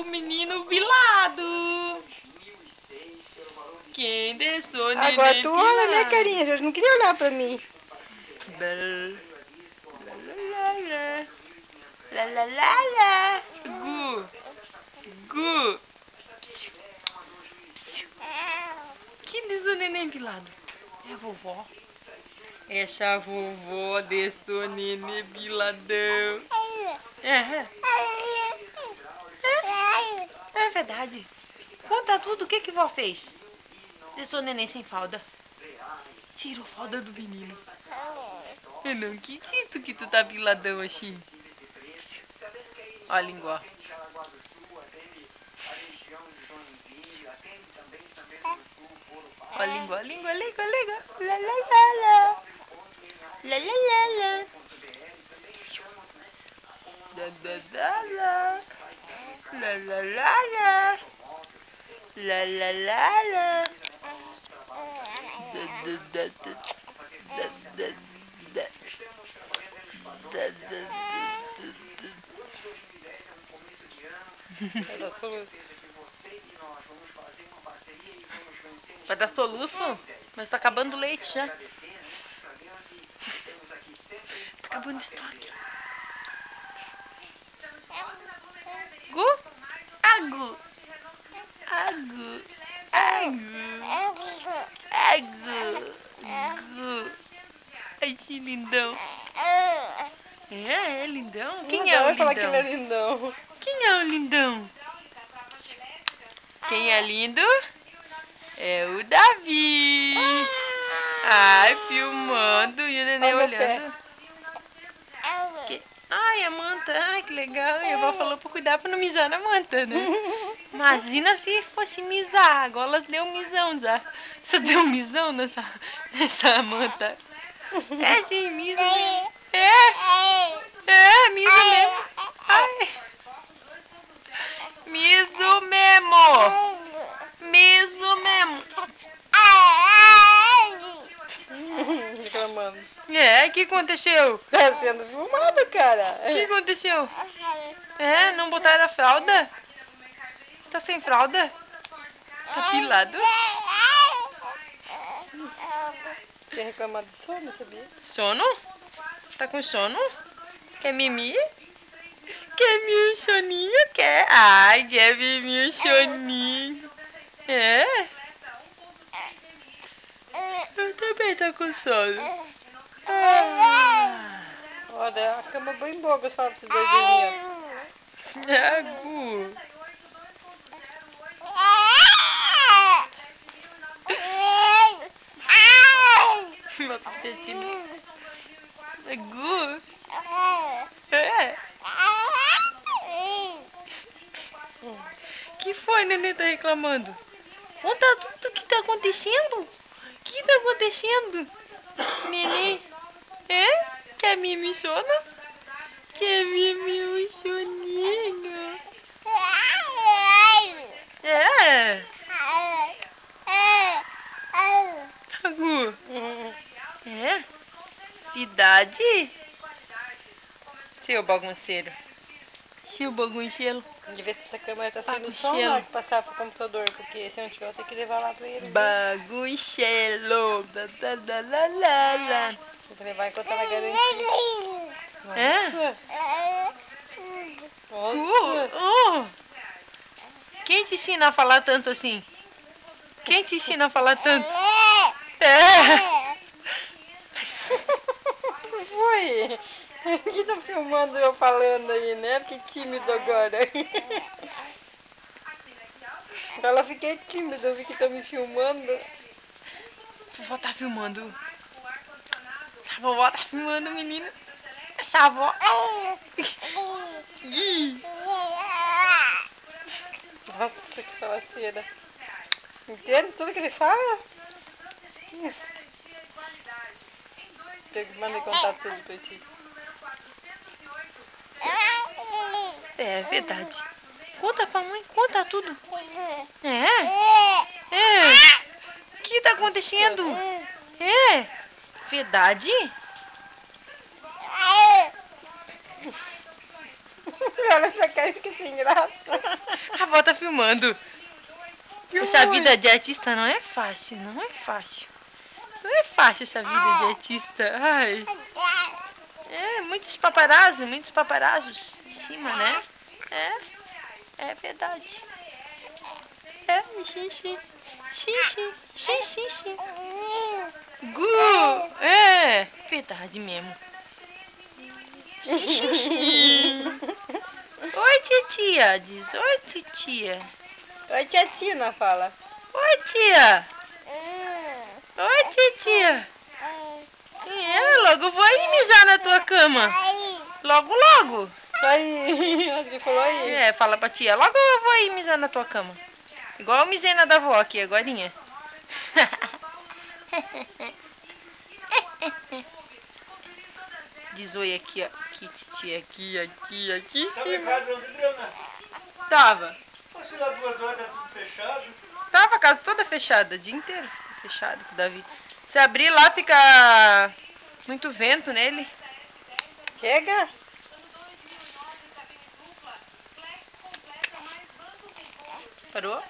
o menino Vilado. Quem desceu neném Agora tu olha a minha carinha, Jorge, não queria olhar pra mim. Lá, lá, lá, lá. Gu. Quem desceu neném Vilado? É a vovó. Essa é a vovó desceu neném Viladão. É verdade. Conta tudo, o que que vó fez? Deixou o neném sem fralda. Tirou a fralda do menino. Eu não acredito que tu tá viladão assim. Ó a língua. Ó a língua, a língua, a língua, a língua. Lá, lá, lá, lá. Lá, lá, lá, lá. Da, da, da, lá. Lá, lá, lá, lá. Lá, lá, lá, lá. Da, da, da, da. Da, da, da. Da, da, Vai dar soluço? Mas tá acabando o leite já. Tá acabando o estoque. Gu? Agu. Agu. Agu. Agu. Gu. Ai, que lindão. É lindão? Quem é o falar que ele é lindão? lindão. Quem é o lindão? Quem é lindo? É o Davi. Ai, filmando e o neném olhando. Ai, a manta. Ai, que legal. E a avó falou pra cuidar pra não mijar na manta, né? Imagina se fosse misar. Agora elas deu um misão já. Você deu um misão nessa manta. É sim, miso mesmo. Miso mesmo. Ai. Miso mesmo. Miso mesmo. Reclamando. O que aconteceu? Tá sendo filmado, cara. O que aconteceu? Não botaram a fralda? Você tá sem fralda? Tá pilado? Tem reclamado de sono, sabia? Sono? Tá com sono? Quer mimi? Quer meu soninho? Quer? Ai, quer ver meu soninho. Eu também tô com sono. Olha, a cama bem boa, pessoal, esses dois velhinhos. Gu. Meu petinho. Gu. Que foi, neném tá reclamando? Conta tudo o que tá acontecendo. O que tá acontecendo? Neném. Quer mimir sono? Quer mimir o soninho? Gu. Idade? Seu bagunceiro. Seu bagunceiro. De ver se essa câmera tá saindo som Bagunceiro. na hora que passar pro computador, porque se não tiver eu tenho que levar lá pra ele. Bagunceiro. Lá. Tem que levar enquanto ela garantir. Nossa. Quem te ensina a falar tanto assim? Quem te ensina a falar tanto? Foi? Que tá filmando eu falando aí, né? Fiquei tímido agora. Ela fiquei tímida, eu vi que tá me filmando. A vovó tá filmando. A vovó tá filmando, menino. Essa avó. Nossa, que falaceira. Entende tudo que ele fala? Tem que mandar contar tudo pra ti. É verdade. Conta pra mãe, conta tudo. O que tá acontecendo? Verdade? Olha pra cá e fica sem graça. A avó tá filmando. Essa vida de artista não é fácil, não é fácil. Não é fácil essa vida de artista. Ai. É, muitos paparazzos em cima, né? É verdade. É, xixi. Xixi. Gu! É, verdade mesmo. Xixi. Oi, titia, diz. Oi, titia. Oi, tia Tina, fala. Oi, tia. Oi, titia. Logo vou aí mijar na tua cama. Logo. Aí, ele falou aí. É, fala pra tia. Logo eu vou aí mijar na tua cama. Igual eu mijei na da avó aqui, agorinha. Diz oi aqui, ó. Aqui, titia. Aqui em cima. Tava. Você lá 2 horas, tá tudo fechado? Tava a casa toda fechada, o dia inteiro fechado com o Davi. Se abrir lá fica muito vento nele. Chega. Parou?